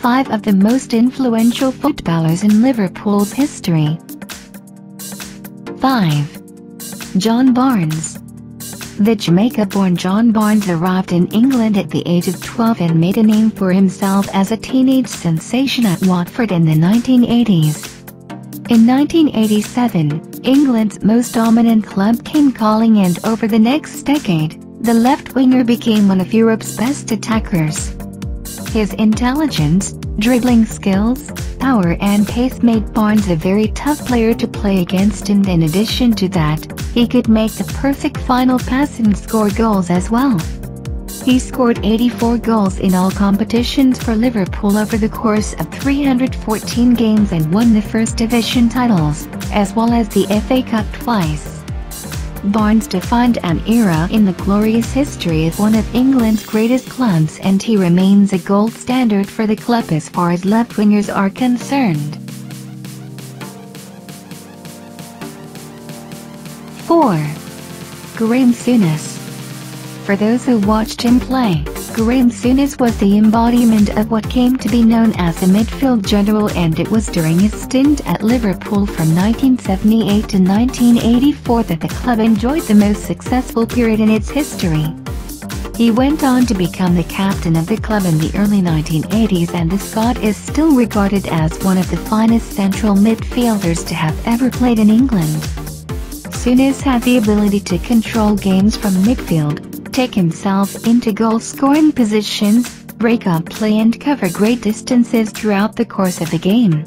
5 of the most influential footballers in Liverpool's history. 5. John Barnes. The Jamaica-born John Barnes arrived in England at the age of 12 and made a name for himself as a teenage sensation at Watford in the 1980s. In 1987, England's most dominant club came calling, and over the next decade, the left winger became one of Europe's best attackers. His intelligence, dribbling skills, power and pace made Barnes a very tough player to play against, and in addition to that, he could make the perfect final pass and score goals as well. He scored 84 goals in all competitions for Liverpool over the course of 314 games and won the First Division titles, as well as the FA Cup twice. Barnes defined an era in the glorious history of one of England's greatest clubs, and he remains a gold standard for the club as far as left wingers are concerned. 4. GRAEME SOUNESS. For those who watched him play, GRAEME SOUNESS was the embodiment of what came to be known as a midfield general, and it was during his stint at Liverpool from 1978 to 1984 that the club enjoyed the most successful period in its history. He went on to become the captain of the club in the early 1980s, and the Scot is still regarded as one of the finest central midfielders to have ever played in England. Souness had the ability to control games from midfield, take himself into goal-scoring positions, break up play and cover great distances throughout the course of the game.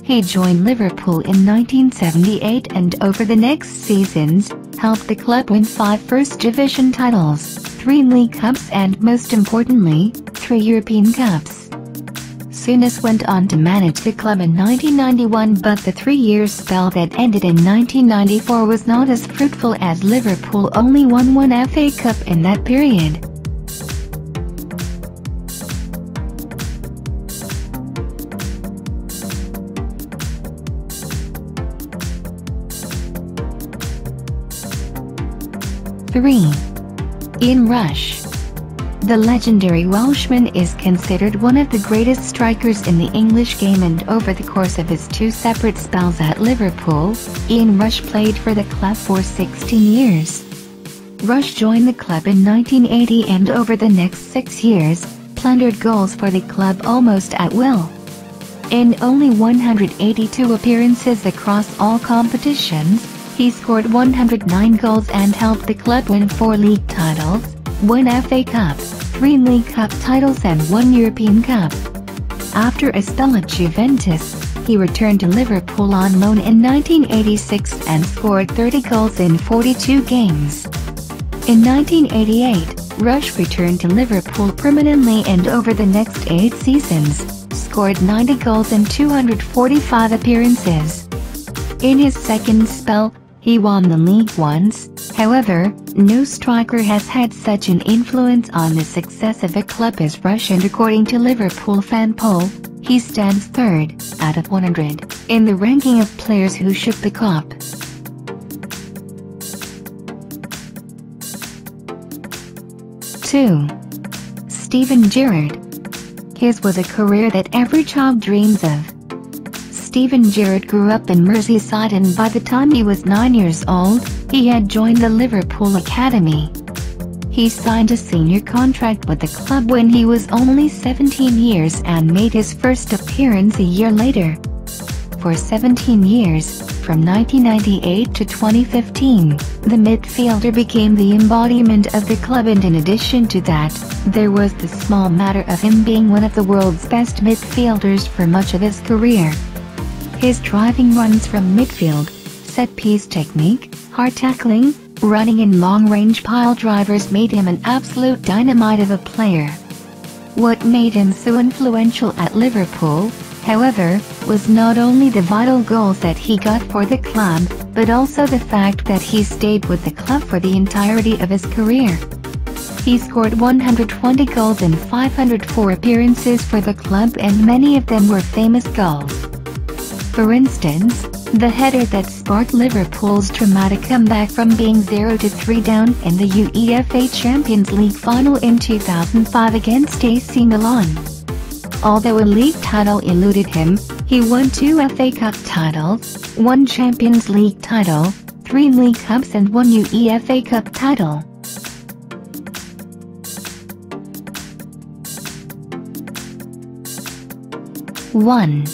He joined Liverpool in 1978 and over the next seasons, helped the club win 5 First Division titles, 3 League Cups and most importantly, 3 European Cups. Souness went on to manage the club in 1991, but the 3-year spell that ended in 1994 was not as fruitful as Liverpool only won 1 FA Cup in that period. Ian Rush. The legendary Welshman is considered one of the greatest strikers in the English game, and over the course of his 2 separate spells at Liverpool, Ian Rush played for the club for 16 years. Rush joined the club in 1980 and over the next 6 years, plundered goals for the club almost at will. In only 182 appearances across all competitions, he scored 109 goals and helped the club win 4 league titles, 1 FA Cup, 3 League Cup titles and 1 European Cup. After a spell at Juventus, he returned to Liverpool on loan in 1986 and scored 30 goals in 42 games. In 1988, Rush returned to Liverpool permanently and over the next 8 seasons, scored 90 goals in 245 appearances. In his second spell, he won the league once. However, no striker has had such an influence on the success of a club as Rush, and according to Liverpool fan poll, he stands 3rd, out of 100, in the ranking of players who shook the cup. 2. Steven Gerrard. His was a career that every child dreams of. Steven Gerrard grew up in Merseyside, and by the time he was 9 years old, he had joined the Liverpool Academy. He signed a senior contract with the club when he was only 17 years and made his first appearance a year later. For 17 years, from 1998 to 2015, the midfielder became the embodiment of the club, and in addition to that, there was the small matter of him being one of the world's best midfielders for much of his career. His driving runs from midfield, set-piece technique, hard tackling, running and long-range pile drivers made him an absolute dynamite of a player. What made him so influential at Liverpool, however, was not only the vital goals that he got for the club, but also the fact that he stayed with the club for the entirety of his career. He scored 120 goals in 504 appearances for the club, and many of them were famous goals. For instance, the header that sparked Liverpool's dramatic comeback from being 0-3 down in the UEFA Champions League final in 2005 against AC Milan. Although a league title eluded him, he won 2 FA Cup titles, 1 Champions League title, 3 League Cups and 1 UEFA Cup title. 1.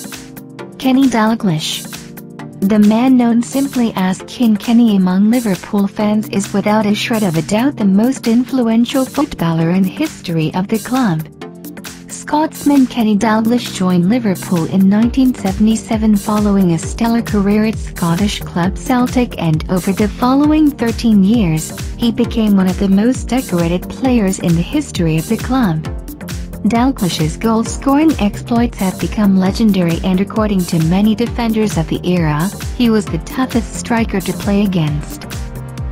Kenny Dalglish. The man known simply as King Kenny among Liverpool fans is without a shred of a doubt the most influential footballer in the history of the club. Scotsman Kenny Dalglish joined Liverpool in 1977 following a stellar career at Scottish club Celtic, and over the following 13 years, he became one of the most decorated players in the history of the club. Dalglish's goal-scoring exploits have become legendary, and according to many defenders of the era, he was the toughest striker to play against.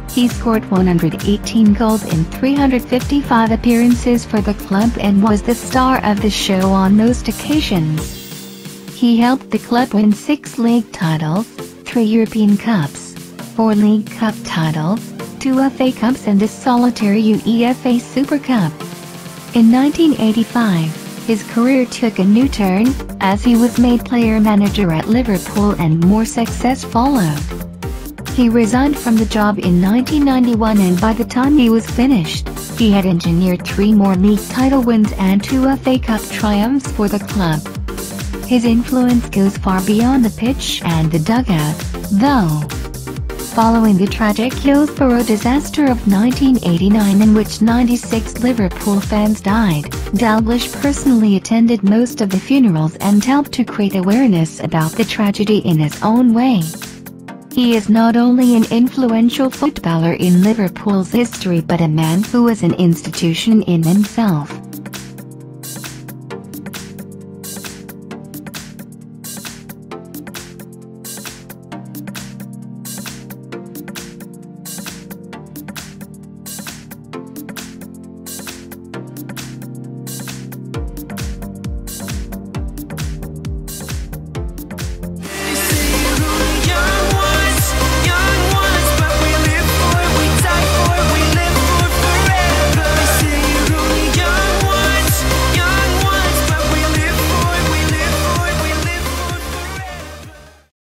He scored 118 goals in 355 appearances for the club and was the star of the show on most occasions. He helped the club win 6 league titles, 3 European Cups, 4 League Cup titles, 2 FA Cups and a solitary UEFA Super Cup. In 1985, his career took a new turn, as he was made player-manager at Liverpool and more success followed. He resigned from the job in 1991, and by the time he was finished, he had engineered 3 more league title wins and 2 FA Cup triumphs for the club. His influence goes far beyond the pitch and the dugout, though. Following the tragic Hillsborough disaster of 1989, in which 96 Liverpool fans died, Dalglish personally attended most of the funerals and helped to create awareness about the tragedy in his own way. He is not only an influential footballer in Liverpool's history but a man who is an institution in himself.